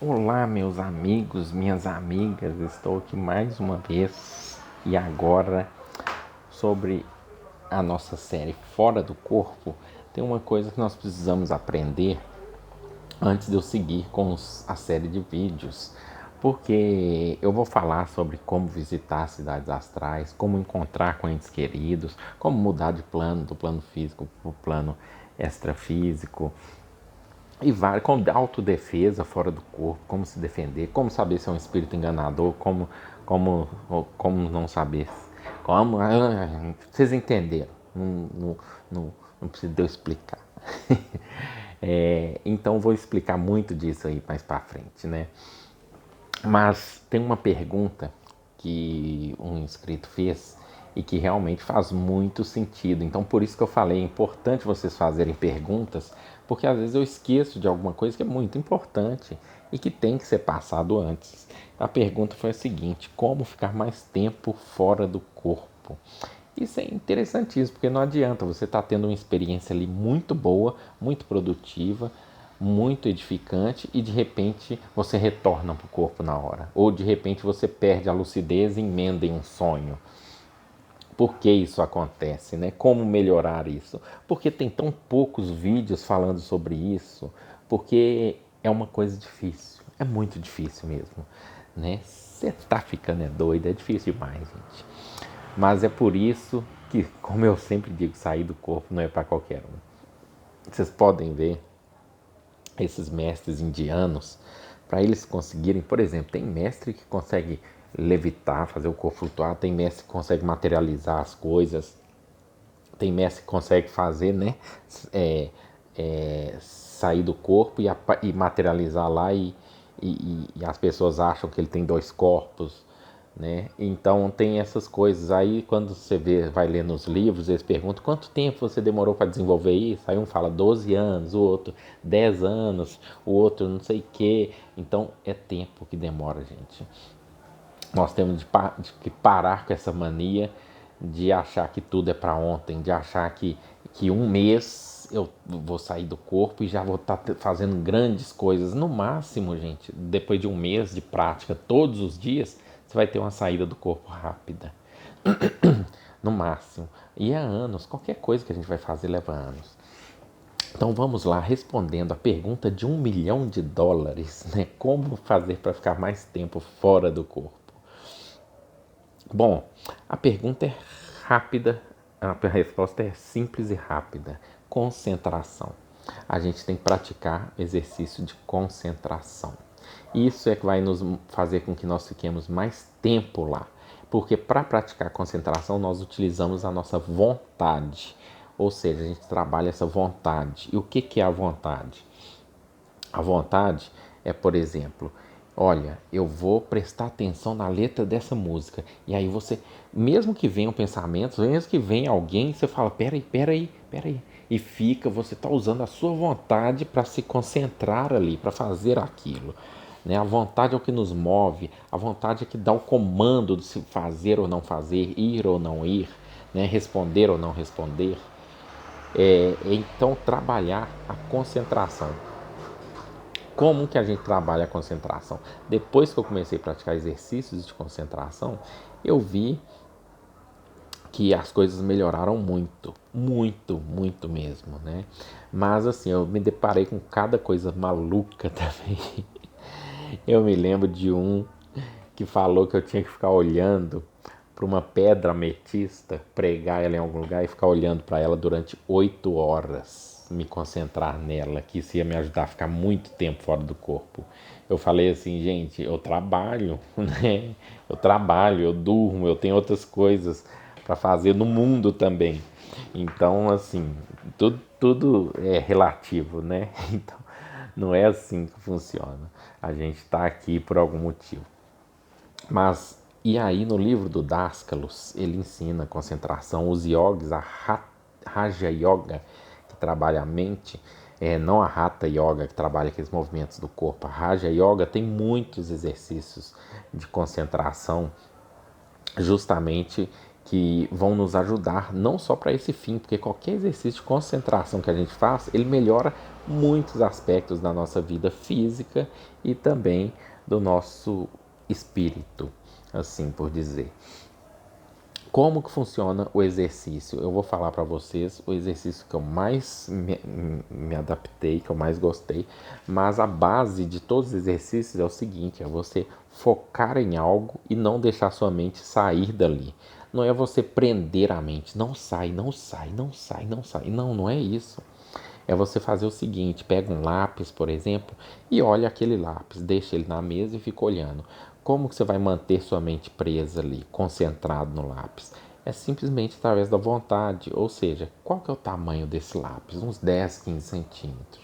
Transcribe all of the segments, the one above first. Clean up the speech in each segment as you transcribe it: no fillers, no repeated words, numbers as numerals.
Olá, meus amigos, minhas amigas, estou aqui mais uma vez e agora sobre a nossa série Fora do Corpo. Tem uma coisa que nós precisamos aprender antes de eu seguir com a série de vídeos, porque eu vou falar sobre como visitar cidades astrais, como encontrar com entes queridos, como mudar de plano, do plano físico para o plano extrafísico, e várias, como autodefesa fora do corpo, como se defender, como saber se é um espírito enganador, como, como não saber. Como. Vocês entenderam. Não precisa de eu explicar. Então vou explicar muito disso aí mais pra frente, né? Mas tem uma pergunta que um inscrito fez e que realmente faz muito sentido. Então, por isso que eu falei, é importante vocês fazerem perguntas, porque às vezes eu esqueço de alguma coisa que é muito importante e que tem que ser passado antes. A pergunta foi a seguinte: como ficar mais tempo fora do corpo? Isso é interessantíssimo, porque não adianta você estar tendo uma experiência ali muito boa, muito produtiva, muito edificante e de repente você retorna para o corpo na hora. Ou de repente você perde a lucidez e emenda em um sonho. Por que isso acontece, né? Como melhorar isso? Porque tem tão poucos vídeos falando sobre isso, porque é uma coisa difícil, é muito difícil mesmo, né? Você tá ficando doido, é difícil demais, gente. Mas é por isso que, como eu sempre digo, sair do corpo não é para qualquer um. Vocês podem ver esses mestres indianos, para eles conseguirem, por exemplo, tem mestre que consegue levitar, fazer o corpo flutuar, tem mestre que consegue materializar as coisas, tem mestre que consegue fazer, né, sair do corpo e materializar lá e as pessoas acham que ele tem dois corpos, né? Então tem essas coisas aí quando você vê, vai ler nos livros, eles perguntam quanto tempo você demorou para desenvolver isso, aí um fala 12 anos, o outro 10 anos, o outro não sei o que, então é tempo que demora, gente. Nós temos de que parar com essa mania de achar que tudo é para ontem, de achar que um mês eu vou sair do corpo e já vou estar fazendo grandes coisas. No máximo, gente, depois de um mês de prática todos os dias, você vai ter uma saída do corpo rápida. No máximo. E é anos, qualquer coisa que a gente vai fazer leva anos. Então vamos lá, respondendo a pergunta de US$ 1 milhão, né? Como fazer para ficar mais tempo fora do corpo? Bom, a pergunta é rápida, a resposta é simples e rápida. Concentração. A gente tem que praticar exercício de concentração. Isso é que vai nos fazer com que nós fiquemos mais tempo lá. Porque para praticar concentração nós utilizamos a nossa vontade. Ou seja, a gente trabalha essa vontade. E o que é a vontade? A vontade é, por exemplo, olha, eu vou prestar atenção na letra dessa música. E aí você, mesmo que venham pensamentos, mesmo que venha alguém, você fala, peraí. E fica, você está usando a sua vontade para se concentrar ali, para fazer aquilo. Né? A vontade é o que nos move, a vontade é que dá o comando de se fazer ou não fazer, ir ou não ir, né? Responder ou não responder. Então, trabalhar a concentração. Como que a gente trabalha a concentração? Depois que eu comecei a praticar exercícios de concentração, eu vi que as coisas melhoraram muito mesmo, né? Mas assim, eu me deparei com cada coisa maluca também. Eu me lembro de um que falou que eu tinha que ficar olhando para uma pedra ametista, pregar ela em algum lugar e ficar olhando para ela durante 8 horas, me concentrar nela, que isso ia me ajudar a ficar muito tempo fora do corpo. Eu falei assim, gente, eu trabalho, né? Eu trabalho, eu durmo, eu tenho outras coisas para fazer no mundo também. Então, assim, tudo é relativo, né? Então, não é assim que funciona. A gente está aqui por algum motivo. Mas, e aí no livro do Dascalos, ele ensina a concentração, os yogis, a Raja Yoga, que trabalha a mente, não a Hatha Yoga, que trabalha aqueles movimentos do corpo. A Raja Yoga tem muitos exercícios de concentração, justamente que vão nos ajudar não só para esse fim, porque qualquer exercício de concentração que a gente faz, ele melhora muitos aspectos da nossa vida física e também do nosso espírito, assim por dizer. Como que funciona o exercício? Eu vou falar para vocês o exercício que eu mais me adaptei, que eu mais gostei, mas a base de todos os exercícios é o seguinte, é você focar em algo e não deixar sua mente sair dali. Não é você prender a mente, não sai, não sai, não sai, não sai. Não, não é isso. É você fazer o seguinte, pega um lápis, por exemplo, e olha aquele lápis, deixa ele na mesa e fica olhando. Como que você vai manter sua mente presa ali, concentrado no lápis? É simplesmente através da vontade, ou seja, qual que é o tamanho desse lápis? Uns 10, 15 centímetros.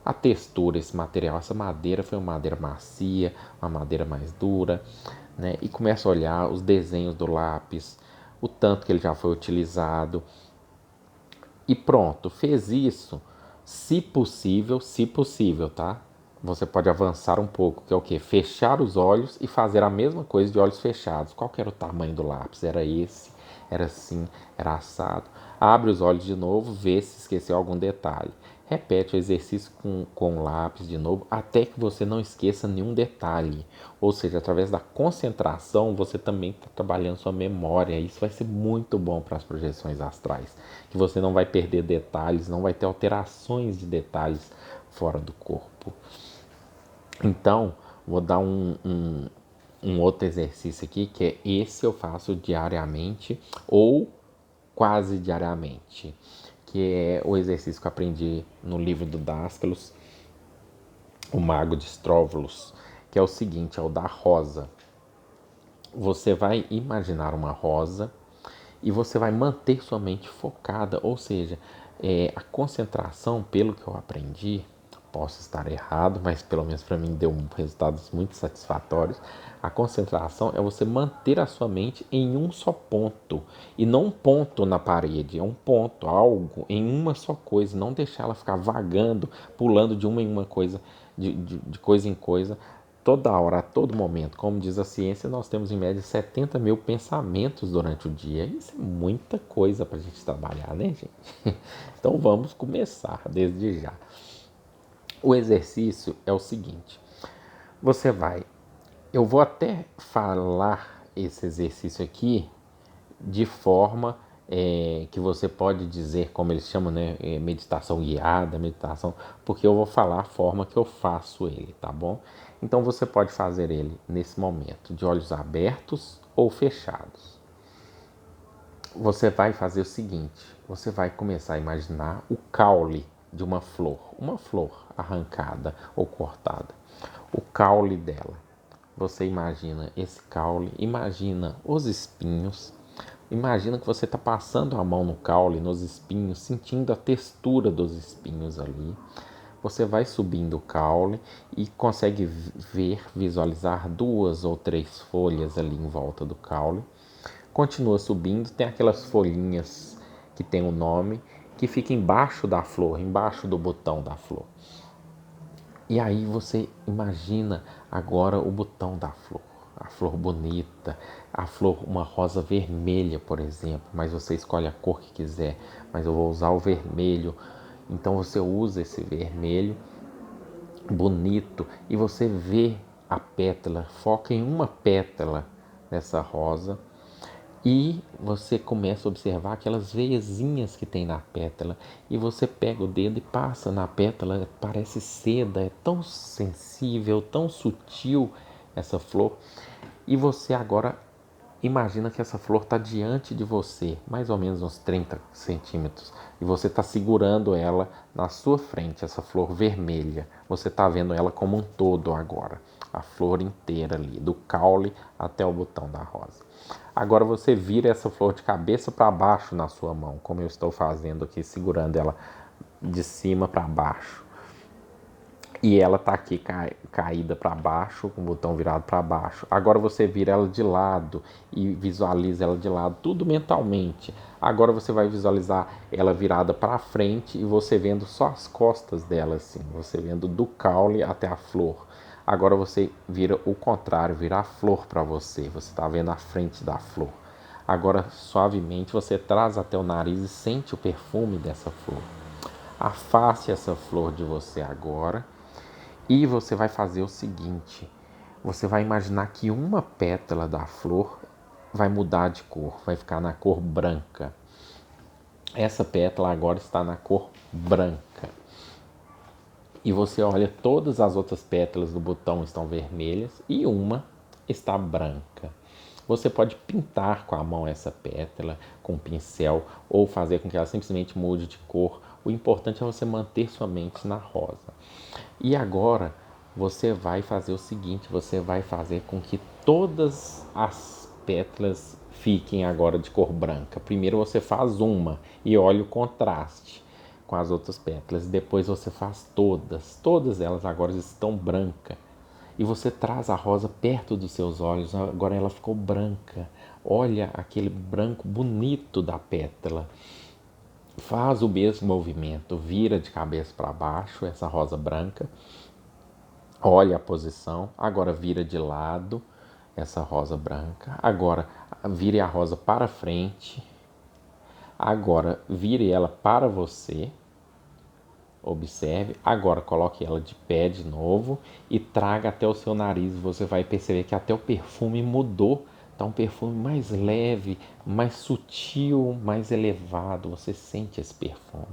A textura, esse material, essa madeira foi uma madeira macia, uma madeira mais dura, né? E começa a olhar os desenhos do lápis, o tanto que ele já foi utilizado. E pronto, fez isso. Se possível, tá? Você pode avançar um pouco, que é o quê? Fechar os olhos e fazer a mesma coisa de olhos fechados. Qual que era o tamanho do lápis? Era esse, era assim, era assado. Abre os olhos de novo, vê se esqueceu algum detalhe. Repete o exercício com o lápis de novo, até que você não esqueça nenhum detalhe. Ou seja, através da concentração, você também está trabalhando sua memória. Isso vai ser muito bom para as projeções astrais. Que você não vai perder detalhes, não vai ter alterações de detalhes fora do corpo. Então, vou dar um outro exercício aqui, que é esse eu faço diariamente ou quase diariamente, que é o exercício que eu aprendi no livro do Dascalos, o Mago de Stróvolos, que é o seguinte, é o da rosa. Você vai imaginar uma rosa e você vai manter sua mente focada, ou seja, a concentração, pelo que eu aprendi, posso estar errado, mas pelo menos para mim deu resultados muito satisfatórios. A concentração é você manter a sua mente em um só ponto, e não um ponto na parede, é um ponto, algo em uma só coisa, não deixar ela ficar vagando, pulando de uma em uma coisa, de coisa em coisa, toda hora, a todo momento. Como diz a ciência, nós temos em média 70 mil pensamentos durante o dia. Isso é muita coisa para a gente trabalhar, né, gente? Então vamos começar desde já. O exercício é o seguinte: você vai. Eu vou até falar esse exercício aqui de forma que você pode dizer, como eles chamam, né, meditação guiada, meditação, porque eu vou falar a forma que eu faço ele, tá bom? Então você pode fazer ele nesse momento, de olhos abertos ou fechados. Você vai fazer o seguinte, você vai começar a imaginar o caule de uma flor arrancada ou cortada, o caule dela. Você imagina esse caule, imagina os espinhos, imagina que você está passando a mão no caule, nos espinhos, sentindo a textura dos espinhos ali. Você vai subindo o caule e consegue ver, visualizar 2 ou 3 folhas ali em volta do caule. Continua subindo, tem aquelas folhinhas que tem o nome, que fica embaixo da flor, embaixo do botão da flor. E aí você imagina agora o botão da flor, a flor bonita, a flor, uma rosa vermelha, por exemplo, mas você escolhe a cor que quiser, mas eu vou usar o vermelho. Então você usa esse vermelho bonito e você vê a pétala, foca em uma pétala dessa rosa e você começa a observar aquelas veiazinhas que tem na pétala e você pega o dedo e passa na pétala, parece seda, é tão sensível, tão sutil essa flor. E você agora imagina que essa flor está diante de você, mais ou menos uns 30 centímetros, e você está segurando ela na sua frente, essa flor vermelha. Você está vendo ela como um todo agora, a flor inteira ali, do caule até o botão da rosa. Agora você vira essa flor de cabeça para baixo na sua mão, como eu estou fazendo aqui, segurando ela de cima para baixo. E ela está aqui caída para baixo, com o botão virado para baixo. Agora você vira ela de lado e visualiza ela de lado, tudo mentalmente. Agora você vai visualizar ela virada para frente e você vendo só as costas dela assim, você vendo do caule até a flor. Agora você vira o contrário, vira a flor para você. Você está vendo a frente da flor. Agora, suavemente, você traz até o nariz e sente o perfume dessa flor. Afaste essa flor de você agora e você vai fazer o seguinte: você vai imaginar que uma pétala da flor vai mudar de cor, vai ficar na cor branca. Essa pétala agora está na cor branca. E você olha, todas as outras pétalas do botão estão vermelhas e uma está branca. Você pode pintar com a mão essa pétala, com um pincel, ou fazer com que ela simplesmente mude de cor. O importante é você manter sua mente na rosa. E agora você vai fazer o seguinte, você vai fazer com que todas as pétalas fiquem agora de cor branca. Primeiro você faz uma e olha o contraste com as outras pétalas. Depois você faz todas elas agora estão brancas. E você traz a rosa perto dos seus olhos, agora ela ficou branca. Olha aquele branco bonito da pétala. Faz o mesmo movimento, vira de cabeça para baixo essa rosa branca. Olha a posição, agora vira de lado essa rosa branca. Agora vire a rosa para frente. Agora vire ela para você. Observe, agora coloque ela de pé de novo e traga até o seu nariz. Você vai perceber que até o perfume mudou. Está um perfume mais leve, mais sutil, mais elevado. Você sente esse perfume.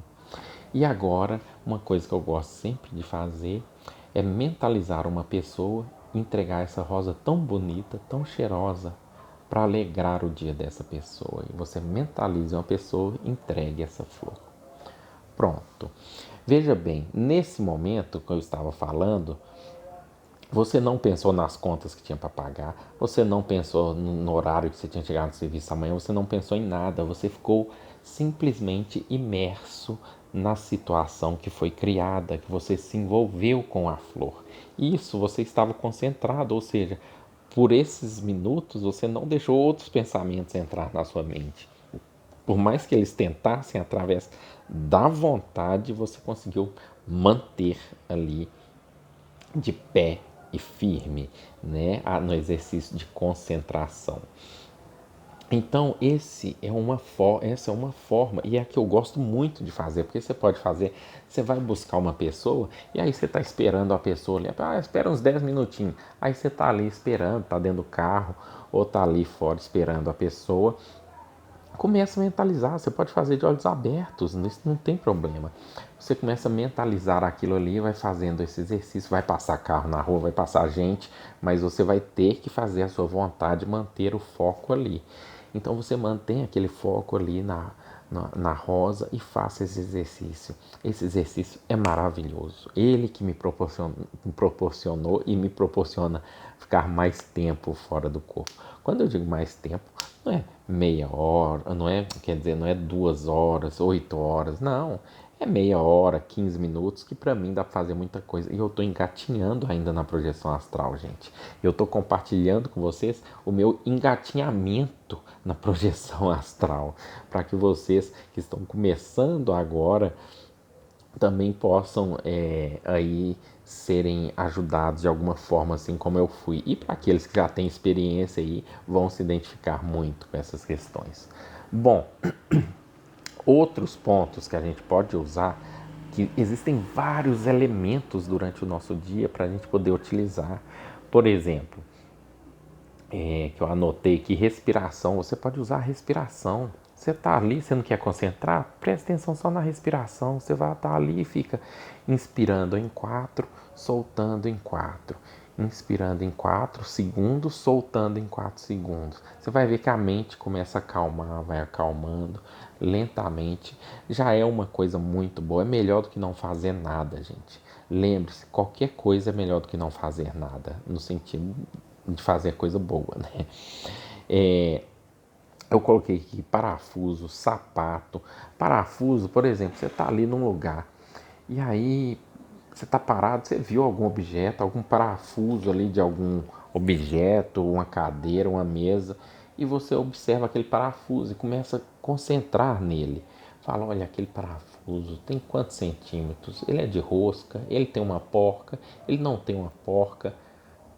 E agora, uma coisa que eu gosto sempre de fazer é mentalizar uma pessoa, entregar essa rosa tão bonita, tão cheirosa, para alegrar o dia dessa pessoa. E você mentaliza uma pessoa, entregue essa flor. Pronto. Veja bem, nesse momento que eu estava falando, você não pensou nas contas que tinha para pagar, você não pensou no horário que você tinha chegado no serviço amanhã, você não pensou em nada, você ficou simplesmente imerso na situação que foi criada, que você se envolveu com a flor. Isso, você estava concentrado, ou seja, por esses minutos você não deixou outros pensamentos entrar na sua mente. Por mais que eles tentassem, através da vontade, você conseguiu manter ali de pé e firme, né, no exercício de concentração. Então, essa é uma forma, e é a que eu gosto muito de fazer, porque você pode fazer, você vai buscar uma pessoa, e aí você está esperando a pessoa ali, espera uns 10 minutinhos, aí você está ali esperando, está dentro do carro, ou está ali fora esperando a pessoa. Começa a mentalizar, você pode fazer de olhos abertos, isso não tem problema. Você começa a mentalizar aquilo ali, vai fazendo esse exercício, vai passar carro na rua, vai passar gente, mas você vai ter que fazer a sua vontade, manter o foco ali. Então você mantém aquele foco ali na rosa e faça esse exercício. Esse exercício é maravilhoso. Ele que me proporcionou e me proporciona ficar mais tempo fora do corpo. Quando eu digo mais tempo, não é meia hora, não é, quer dizer, não é 2 horas, 8 horas, não. É meia hora, 15 minutos, que para mim dá para fazer muita coisa. E eu estou engatinhando ainda na projeção astral, gente. Eu estou compartilhando com vocês o meu engatinhamento na projeção astral, para que vocês que estão começando agora também possam aí serem ajudados de alguma forma, assim como eu fui. E para aqueles que já têm experiência aí, vão se identificar muito com essas questões. Bom, outros pontos que a gente pode usar, que existem vários elementos durante o nosso dia para a gente poder utilizar. Por exemplo, que eu anotei aqui, respiração. Você pode usar a respiração. Você está ali, você não quer concentrar? Presta atenção só na respiração. Você vai estar ali e fica inspirando em 4, soltando em 4. Inspirando em 4 segundos, soltando em 4 segundos. Você vai ver que a mente começa a acalmar, vai acalmando lentamente. Já é uma coisa muito boa. É melhor do que não fazer nada, gente. Lembre-se, qualquer coisa é melhor do que não fazer nada. No sentido de fazer coisa boa, né? Eu coloquei aqui parafuso, sapato. Parafuso, por exemplo, você está ali num lugar e aí você está parado, você viu algum objeto, algum parafuso ali de algum objeto, uma cadeira, uma mesa, e você observa aquele parafuso e começa a concentrar nele. Fala, olha, aquele parafuso tem quantos centímetros? Ele é de rosca? Ele tem uma porca? Ele não tem uma porca?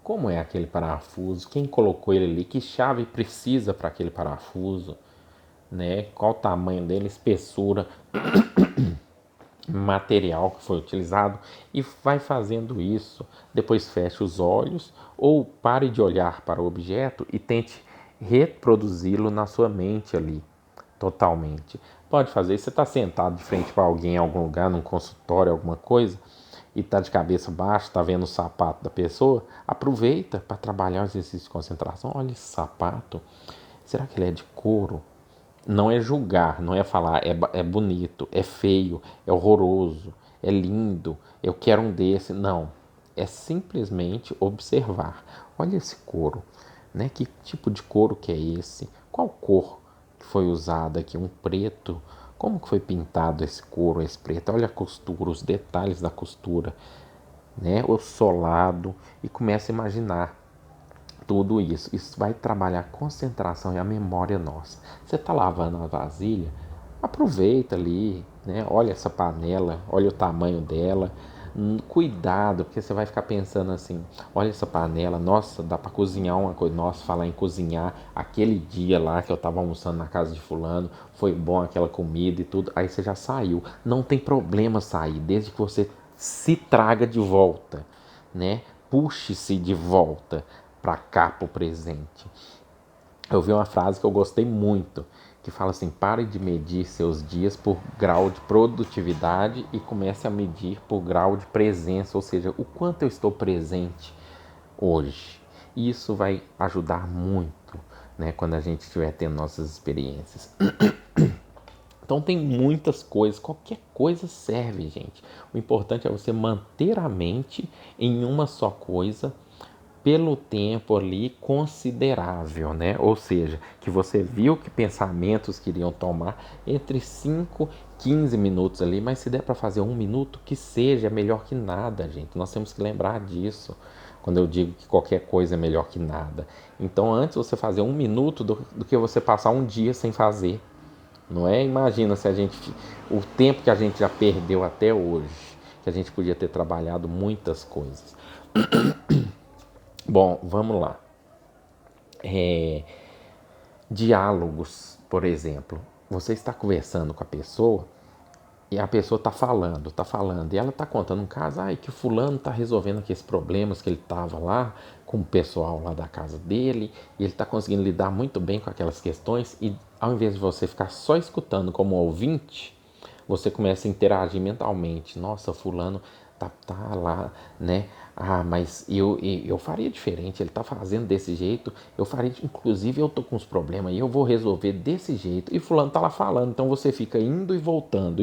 como é aquele parafuso, quem colocou ele ali, que chave precisa para aquele parafuso, né? Qual o tamanho dele, espessura, material que foi utilizado, e vai fazendo isso. Depois feche os olhos ou pare de olhar para o objeto e tente reproduzi-lo na sua mente ali, totalmente. Pode fazer isso. Você está sentado de frente para alguém em algum lugar, num consultório, alguma coisa, e está de cabeça baixa, está vendo o sapato da pessoa, aproveita para trabalhar o exercício de concentração. Olha esse sapato, será que ele é de couro? Não é julgar, não é falar é bonito, é feio, é horroroso, é lindo, eu quero um desse. Não, é simplesmente observar. Olha esse couro, né? Que tipo de couro que é esse? Qual cor que foi usada aqui? Um preto. Como que foi pintado esse couro, esse preto? Olha a costura, os detalhes da costura, né? O solado, e começa a imaginar tudo isso. Isso vai trabalhar a concentração e a memória nossa. Você está lavando a vasilha, aproveita ali, né? Olha essa panela, olha o tamanho dela. Cuidado, porque você vai ficar pensando assim: olha essa panela, nossa, dá para cozinhar uma coisa. Nossa, falar em cozinhar, aquele dia lá que eu estava almoçando na casa de fulano, foi bom aquela comida e tudo. Aí você já saiu. Não tem problema sair, desde que você se traga de volta, né? Puxe-se de volta para cá, para o presente. Eu vi uma frase que eu gostei muito, que fala assim: pare de medir seus dias por grau de produtividade e comece a medir por grau de presença, ou seja, o quanto eu estou presente hoje. E isso vai ajudar muito, né, quando a gente estiver tendo nossas experiências. Então tem muitas coisas, qualquer coisa serve, gente. O importante é você manter a mente em uma só coisa pelo tempo ali considerável, né? Ou seja, que você viu que pensamentos queriam tomar entre 5 e 15 minutos ali, mas se der para fazer 1 minuto, que seja, é melhor que nada, gente. Nós temos que lembrar disso quando eu digo que qualquer coisa é melhor que nada. Então, antes você fazer 1 minuto do que você passar um dia sem fazer, não é? Imagina se a gente, o tempo que a gente já perdeu até hoje, que a gente podia ter trabalhado muitas coisas. Bom, vamos lá. Diálogos, por exemplo. Você está conversando com a pessoa e a pessoa está falando, e ela está contando um caso, que fulano está resolvendo aqueles problemas que ele estava lá com o pessoal lá da casa dele, e ele está conseguindo lidar muito bem com aquelas questões, e ao invés de você ficar só escutando como ouvinte, você começa a interagir mentalmente. Nossa, fulano tá lá, né? Mas eu faria diferente, ele tá fazendo desse jeito, eu faria, inclusive eu tô com uns problemas e eu vou resolver desse jeito. E fulano tá lá falando, então você fica indo e voltando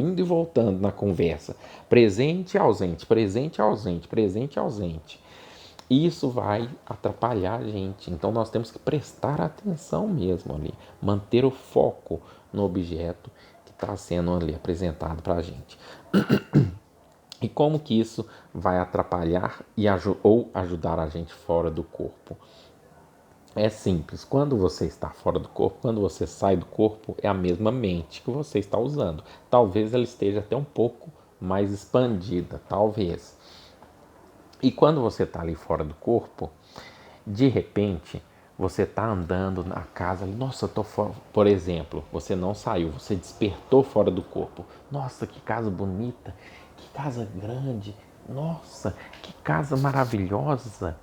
na conversa. Presente e ausente, presente e ausente, presente e ausente. Isso vai atrapalhar a gente. Então nós temos que prestar atenção mesmo ali, manter o foco no objeto que está sendo ali apresentado para a gente. E como que isso vai atrapalhar ou ajudar a gente fora do corpo? É simples. Quando você está fora do corpo, quando você sai do corpo, é a mesma mente que você está usando. Talvez ela esteja até um pouco mais expandida, talvez. E quando você está ali fora do corpo, de repente, você está andando na casa, nossa, eu tô fora, por exemplo, você não saiu, você despertou fora do corpo. Nossa, que casa bonita, que casa grande, nossa, que casa maravilhosa.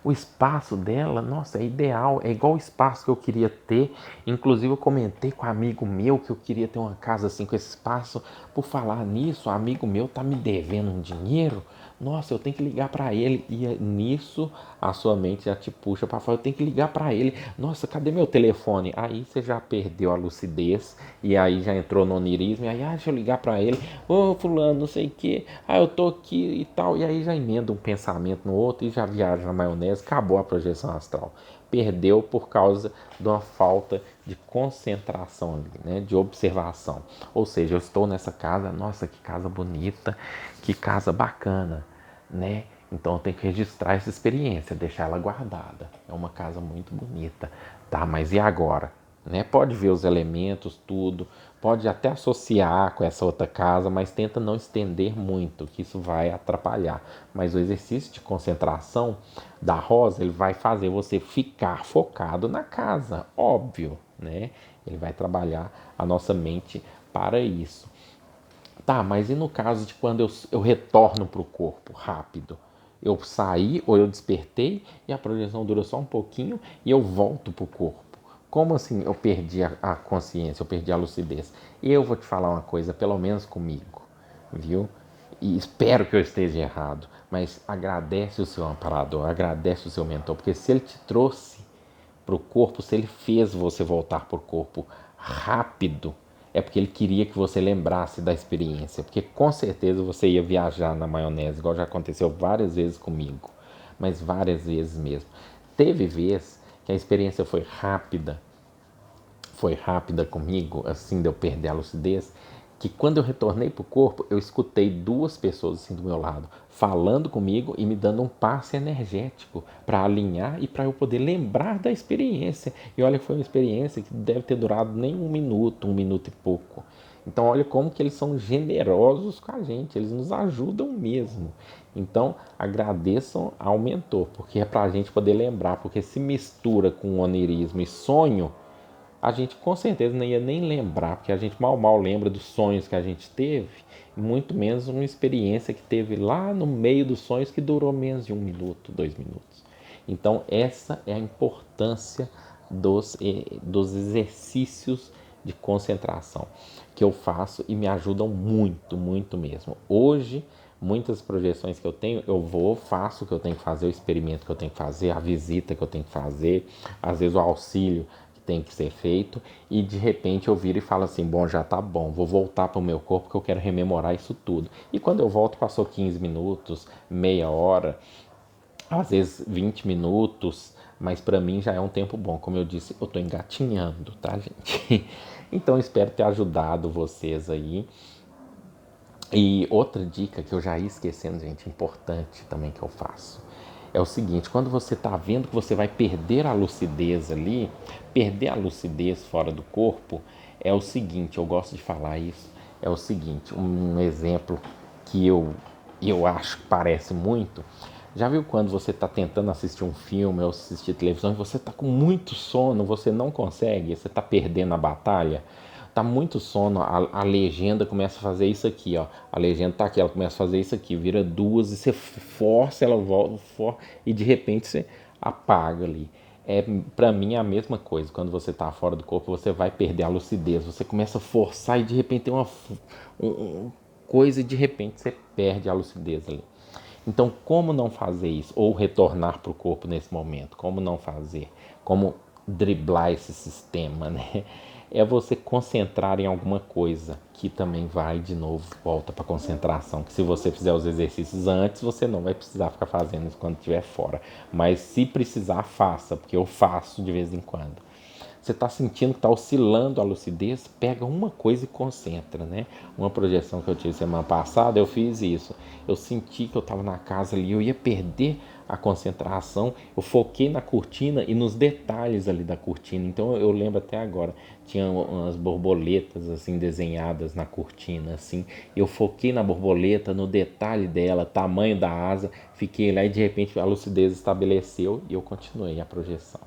O espaço dela, nossa, é ideal, é igual o espaço que eu queria ter. Inclusive eu comentei com um amigo meu que eu queria ter uma casa assim com esse espaço. Por falar nisso, um amigo meu tá me devendo um dinheiro. Nossa, eu tenho que ligar para ele. E nisso a sua mente já te puxa para fora. Eu tenho que ligar para ele. Nossa, cadê meu telefone? Aí você já perdeu a lucidez e aí já entrou no onirismo. E aí, deixa eu ligar para ele. Ô, fulano, não sei o que. Eu tô aqui e tal. E aí já emenda um pensamento no outro e já viaja na maionese. Acabou a projeção astral. Perdeu por causa de uma falta de concentração ali, né? De observação. Ou seja, eu estou nessa casa, nossa, que casa bonita, que casa bacana, né? Então eu tenho que registrar essa experiência, deixar ela guardada. É uma casa muito bonita, tá? Mas e agora? né? Pode ver os elementos, tudo, pode até associar com essa outra casa, mas tenta não estender muito, que isso vai atrapalhar. Mas o exercício de concentração da rosa, ele vai fazer você ficar focado na casa, óbvio, né? Ele vai trabalhar a nossa mente para isso. Tá, mas e no caso de quando eu retorno para o corpo rápido? Eu saí ou eu despertei e a projeção dura só um pouquinho e eu volto para o corpo. Como assim eu perdi a consciência, eu perdi a lucidez? Eu vou te falar uma coisa, pelo menos comigo, viu? E espero que eu esteja errado, mas agradece o seu amparador, agradece o seu mentor, porque se ele te trouxe para o corpo, se ele fez você voltar para o corpo rápido, é porque ele queria que você lembrasse da experiência, porque com certeza você ia viajar na maionese, igual já aconteceu várias vezes comigo, mas várias vezes mesmo. Teve vez que a experiência foi rápida comigo, assim de eu perder a lucidez, que quando eu retornei para o corpo, eu escutei duas pessoas assim do meu lado, falando comigo e me dando um passe energético para alinhar e para eu poder lembrar da experiência. E olha, foi uma experiência que deve ter durado nem um minuto e pouco. Então olha como que eles são generosos com a gente, eles nos ajudam mesmo. Então agradeçam ao mentor, porque é para a gente poder lembrar, porque se mistura com onirismo e sonho, a gente com certeza não ia nem lembrar, porque a gente mal lembra dos sonhos que a gente teve, muito menos uma experiência que teve lá no meio dos sonhos que durou menos de um minuto, 2 minutos. Então, essa é a importância dos exercícios de concentração que eu faço e me ajudam muito, muito mesmo. Hoje, muitas projeções que eu tenho, eu vou, faço o que eu tenho que fazer, o experimento que eu tenho que fazer, a visita que eu tenho que fazer, às vezes o auxílio tem que ser feito e de repente eu viro e falo assim, bom, já tá bom, vou voltar para o meu corpo que eu quero rememorar isso tudo. E quando eu volto passou 15 minutos, meia hora, às vezes 20 minutos, mas para mim já é um tempo bom. Como eu disse, eu tô engatinhando, tá, gente? Então espero ter ajudado vocês aí. E outra dica que eu já ia esquecendo, gente, importante também que eu faço, é o seguinte, quando você está vendo que você vai perder a lucidez ali, perder a lucidez fora do corpo, é o seguinte, eu gosto de falar isso, é o seguinte, um exemplo que eu acho que parece muito, já viu quando você está tentando assistir um filme ou assistir televisão e você está com muito sono, você não consegue, você está perdendo a batalha? Tá muito sono, a legenda começa a fazer isso aqui, ó. A legenda tá aqui, ela começa a fazer isso aqui, vira duas e você força, ela volta, e de repente você apaga ali. É, para mim é a mesma coisa. Quando você tá fora do corpo, você vai perder a lucidez. Você começa a forçar e de repente tem coisa e de repente você perde a lucidez ali. Então, como não fazer isso? Ou retornar para o corpo nesse momento? Como não fazer? Como driblar esse sistema, né? É você concentrar em alguma coisa que também vai de novo, volta para concentração. Que se você fizer os exercícios antes, você não vai precisar ficar fazendo isso quando estiver fora. Mas se precisar, faça, porque eu faço de vez em quando. Você está sentindo que está oscilando a lucidez, pega uma coisa e concentra, né? Uma projeção que eu tive semana passada, eu fiz isso. Eu senti que eu estava na casa ali, eu ia perder a concentração, eu foquei na cortina e nos detalhes ali da cortina. Então eu lembro até agora, tinha umas borboletas assim desenhadas na cortina, assim. Eu foquei na borboleta, no detalhe dela, tamanho da asa, fiquei lá e de repente a lucidez estabeleceu e eu continuei a projeção.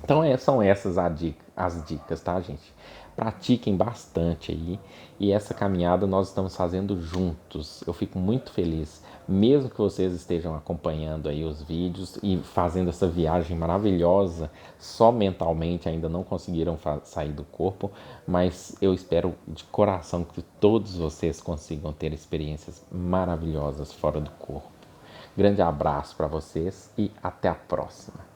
Então são essas as dicas, tá, gente? Pratiquem bastante aí. E essa caminhada nós estamos fazendo juntos. Eu fico muito feliz, mesmo que vocês estejam acompanhando aí os vídeos e fazendo essa viagem maravilhosa, só mentalmente ainda não conseguiram sair do corpo, mas eu espero de coração que todos vocês consigam ter experiências maravilhosas fora do corpo. Grande abraço para vocês e até a próxima.